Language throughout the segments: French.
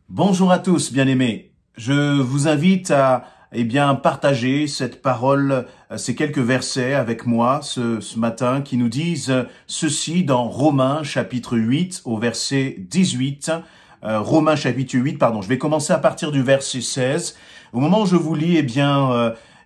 Bonjour à tous, bien-aimés. Je vous invite à partager cette parole, ces quelques versets avec moi ce matin qui nous disent ceci dans Romains chapitre 8 au verset 18. Romains chapitre 8, je vais commencer à partir du verset 16. Au moment où je vous lis,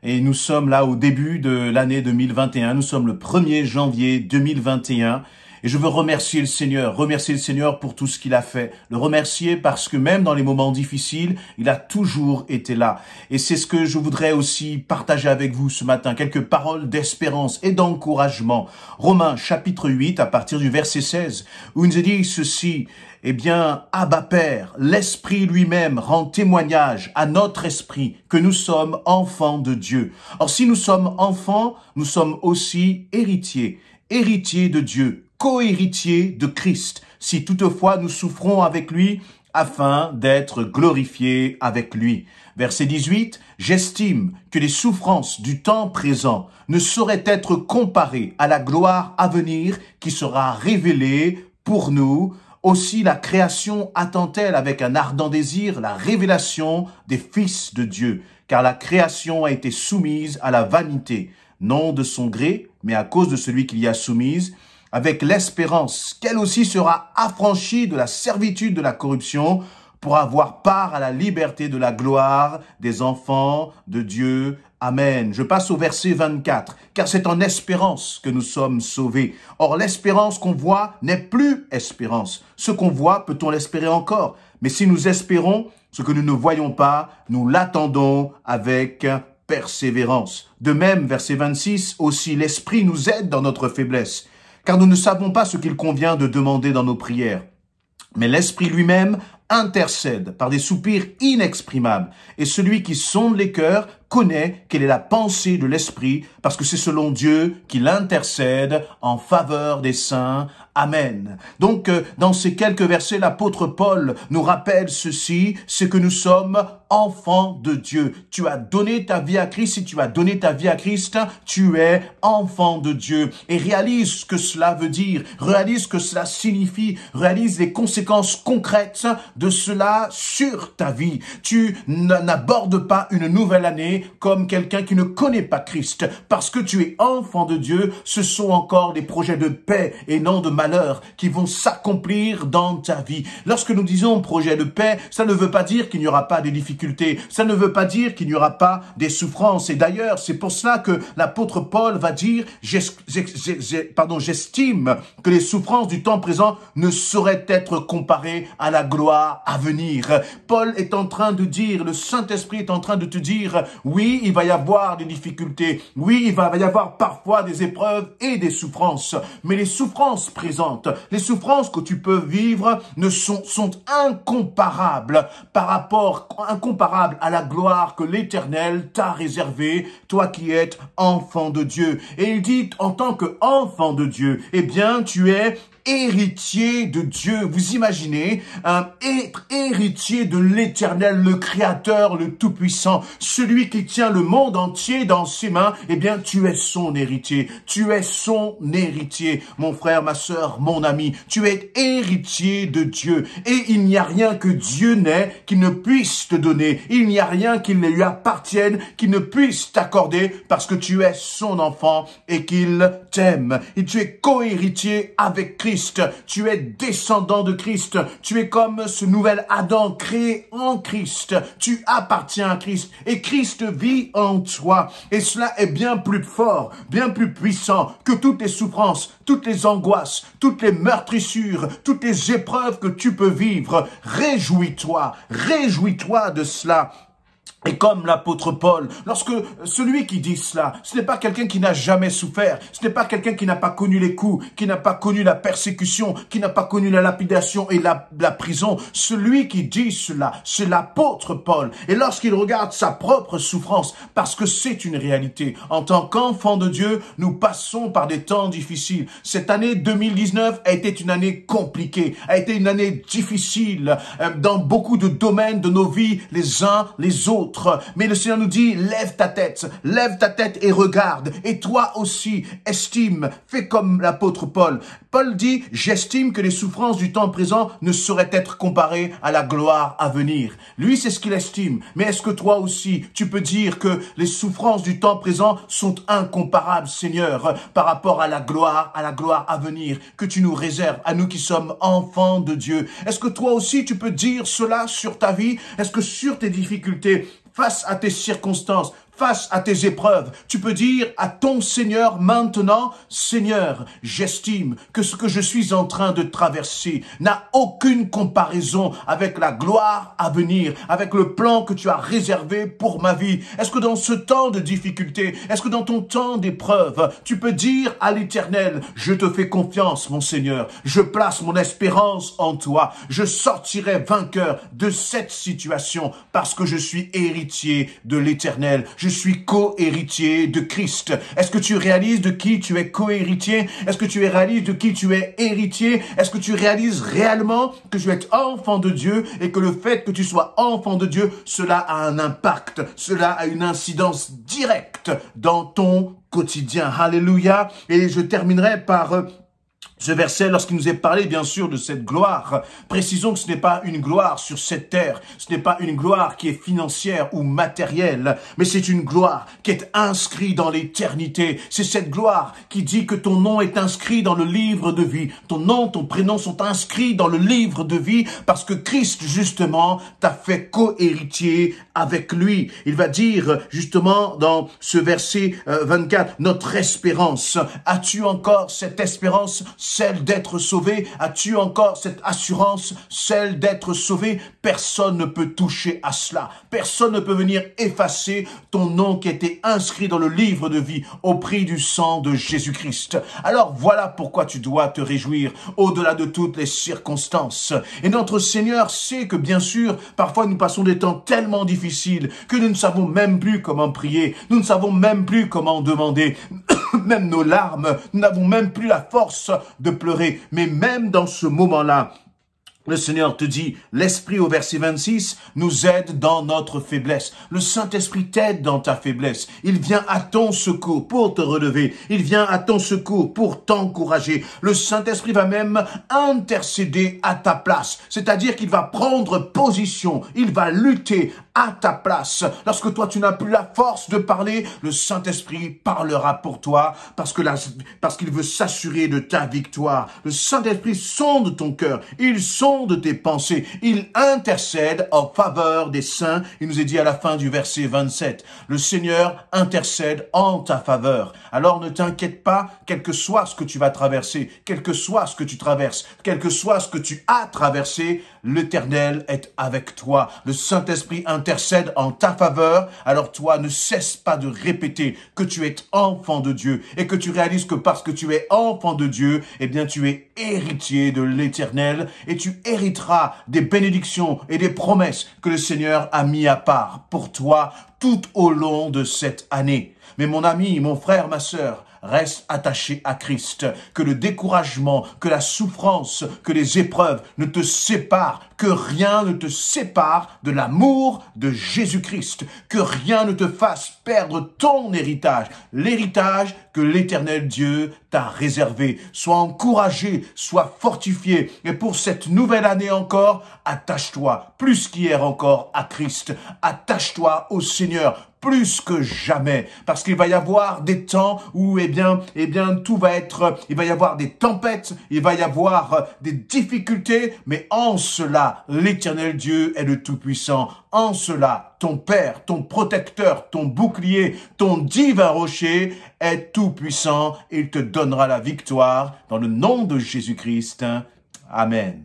et nous sommes là au début de l'année 2021, nous sommes le 1er janvier 2021. Et je veux remercier le Seigneur pour tout ce qu'il a fait. Le remercier parce que même dans les moments difficiles, il a toujours été là. Et c'est ce que je voudrais aussi partager avec vous ce matin, quelques paroles d'espérance et d'encouragement. Romains chapitre 8 à partir du verset 16, où il nous dit ceci: Abba Père, l'Esprit lui-même rend témoignage à notre esprit que nous sommes enfants de Dieu. Or, si nous sommes enfants, nous sommes aussi héritiers de Dieu, co-héritiers de Christ, si toutefois nous souffrons avec lui, afin d'être glorifiés avec lui. Verset 18, j'estime que les souffrances du temps présent ne sauraient être comparées à la gloire à venir qui sera révélée pour nous. Aussi la création attend-elle avec un ardent désir la révélation des fils de Dieu, car la création a été soumise à la vanité, non de son gré, mais à cause de celui qui l'y a soumise, avec l'espérance qu'elle aussi sera affranchie de la servitude de la corruption pour avoir part à la liberté de la gloire des enfants de Dieu. Amen. Je passe au verset 24, car c'est en espérance que nous sommes sauvés. Or, l'espérance qu'on voit n'est plus espérance. Ce qu'on voit, peut-on l'espérer encore? Mais si nous espérons ce que nous ne voyons pas, nous l'attendons avec persévérance. De même, verset 26, aussi l'Esprit nous aide dans notre faiblesse, car nous ne savons pas ce qu'il convient de demander dans nos prières. Mais l'Esprit lui-même intercède par des soupirs inexprimables. Et celui qui sonde les cœurs connaît quelle est la pensée de l'Esprit, parce que c'est selon Dieu qu'il intercède en faveur des saints. Amen. Donc, dans ces quelques versets, l'apôtre Paul nous rappelle ceci, c'est que nous sommes enfants de Dieu. Tu as donné ta vie à Christ. Si tu as donné ta vie à Christ, tu es enfant de Dieu. Et réalise ce que cela veut dire, réalise ce que cela signifie, réalise les conséquences concrètes de cela sur ta vie. Tu n'abordes pas une nouvelle année comme quelqu'un qui ne connaît pas Christ. Parce que tu es enfant de Dieu, ce sont encore des projets de paix et non de malheur qui vont s'accomplir dans ta vie. Lorsque nous disons projet de paix, ça ne veut pas dire qu'il n'y aura pas des difficultés. Ça ne veut pas dire qu'il n'y aura pas des souffrances. Et d'ailleurs, c'est pour cela que l'apôtre Paul va dire, j'estime que les souffrances du temps présent ne sauraient être comparées à la gloire à venir. Paul est en train de dire, le Saint-Esprit est en train de te dire, oui, il va y avoir des difficultés. Oui, il va y avoir parfois des épreuves et des souffrances. Mais les souffrances présentes, les souffrances que tu peux vivre sont incomparables incomparables à la gloire que l'Éternel t'a réservée, toi qui es enfant de Dieu. Et il dit, en tant qu'enfant de Dieu, tu es héritier de Dieu. Vous imaginez être héritier de l'Éternel, le Créateur, le Tout-Puissant, celui qui tient le monde entier dans ses mains. Tu es son héritier. Tu es son héritier, mon frère, ma sœur, mon ami. Tu es héritier de Dieu. Et il n'y a rien que Dieu n'ait qui ne puisse te donner. Il n'y a rien qui ne lui appartienne qui ne puisse t'accorder parce que tu es son enfant et qu'il t'aime. Et tu es co-héritier avec Christ. Tu es descendant de Christ. Tu es comme ce nouvel Adam créé en Christ. Tu appartiens à Christ et Christ vit en toi. Et cela est bien plus fort, bien plus puissant que toutes les souffrances, toutes les angoisses, toutes les meurtrissures, toutes les épreuves que tu peux vivre. Réjouis-toi de cela. Et comme l'apôtre Paul, lorsque celui qui dit cela, ce n'est pas quelqu'un qui n'a jamais souffert, ce n'est pas quelqu'un qui n'a pas connu les coups, qui n'a pas connu la persécution, qui n'a pas connu la lapidation et la prison. Celui qui dit cela, c'est l'apôtre Paul. Et lorsqu'il regarde sa propre souffrance, parce que c'est une réalité, en tant qu'enfant de Dieu, nous passons par des temps difficiles. Cette année 2019 a été une année compliquée, a été une année difficile dans beaucoup de domaines de nos vies, les uns les autres. Mais le Seigneur nous dit, lève ta tête et regarde. Et toi aussi, estime, fais comme l'apôtre Paul. Paul dit, j'estime que les souffrances du temps présent ne sauraient être comparées à la gloire à venir. Lui, c'est ce qu'il estime. Mais est-ce que toi aussi, tu peux dire que les souffrances du temps présent sont incomparables, Seigneur, par rapport à la gloire à venir que tu nous réserves, à nous qui sommes enfants de Dieu? Est-ce que toi aussi, tu peux dire cela sur ta vie? Est-ce que sur tes difficultés, face à tes circonstances, face à tes épreuves, tu peux dire à ton Seigneur maintenant, Seigneur, j'estime que ce que je suis en train de traverser n'a aucune comparaison avec la gloire à venir, avec le plan que tu as réservé pour ma vie. Est-ce que dans ce temps de difficulté, est-ce que dans ton temps d'épreuve, tu peux dire à l'Éternel, je te fais confiance, mon Seigneur, je place mon espérance en toi, je sortirai vainqueur de cette situation parce que je suis héritier de l'Éternel. Je suis co-héritier de Christ. Est-ce que tu réalises de qui tu es co-héritier? Est-ce que tu réalises de qui tu es héritier? Est-ce que tu réalises réellement que tu es enfant de Dieu et que le fait que tu sois enfant de Dieu, cela a un impact, cela a une incidence directe dans ton quotidien. Alléluia. Et je terminerai par ce verset, lorsqu'il nous est parlé, bien sûr, de cette gloire, précisons que ce n'est pas une gloire sur cette terre, ce n'est pas une gloire qui est financière ou matérielle, mais c'est une gloire qui est inscrite dans l'éternité. C'est cette gloire qui dit que ton nom est inscrit dans le livre de vie. Ton nom, ton prénom sont inscrits dans le livre de vie parce que Christ, justement, t'a fait co-héritier avec lui. Il va dire, justement, dans ce verset 24, notre espérance. As-tu encore cette espérance? Celle d'être sauvé? As-tu encore cette assurance, celle d'être sauvé? Personne ne peut toucher à cela. Personne ne peut venir effacer ton nom qui a été inscrit dans le livre de vie au prix du sang de Jésus-Christ. Alors voilà pourquoi tu dois te réjouir au-delà de toutes les circonstances. Et notre Seigneur sait que bien sûr, parfois nous passons des temps tellement difficiles que nous ne savons même plus comment prier. Nous ne savons même plus comment demander. Même nos larmes, nous n'avons même plus la force de pleurer. Mais même dans ce moment-là, le Seigneur te dit, l'Esprit au verset 26 nous aide dans notre faiblesse. Le Saint-Esprit t'aide dans ta faiblesse. Il vient à ton secours pour te relever. Il vient à ton secours pour t'encourager. Le Saint-Esprit va même intercéder à ta place. C'est-à-dire qu'il va prendre position. Il va lutter à ta place. Lorsque toi, tu n'as plus la force de parler, le Saint-Esprit parlera pour toi parce qu'il veut s'assurer de ta victoire. Le Saint-Esprit sonde ton cœur. Il sonde tes pensées. Il intercède en faveur des saints. Il nous est dit à la fin du verset 27. Le Seigneur intercède en ta faveur. Alors ne t'inquiète pas, quel que soit ce que tu vas traverser, quel que soit ce que tu traverses, quel que soit ce que tu as traversé, l'Éternel est avec toi. Le Saint-Esprit intercède en ta faveur. Alors toi, ne cesse pas de répéter que tu es enfant de Dieu et que tu réalises que parce que tu es enfant de Dieu, eh bien tu es héritier de l'Éternel et tu hériteras des bénédictions et des promesses que le Seigneur a mis à part pour toi tout au long de cette année. Mais mon ami, mon frère, ma sœur, reste attaché à Christ, que le découragement, que la souffrance, que les épreuves ne te séparent, que rien ne te sépare de l'amour de Jésus-Christ, que rien ne te fasse perdre ton héritage, l'héritage que l'Éternel Dieu t'a réservé. Sois encouragé, sois fortifié, et pour cette nouvelle année encore, attache-toi plus qu'hier encore à Christ, attache-toi au Seigneur, plus que jamais, parce qu'il va y avoir des temps où, il va y avoir des tempêtes, il va y avoir des difficultés, mais en cela, l'Éternel Dieu est le Tout-Puissant. En cela, ton Père, ton protecteur, ton bouclier, ton divin rocher est tout-puissant. Il te donnera la victoire dans le nom de Jésus-Christ. Amen.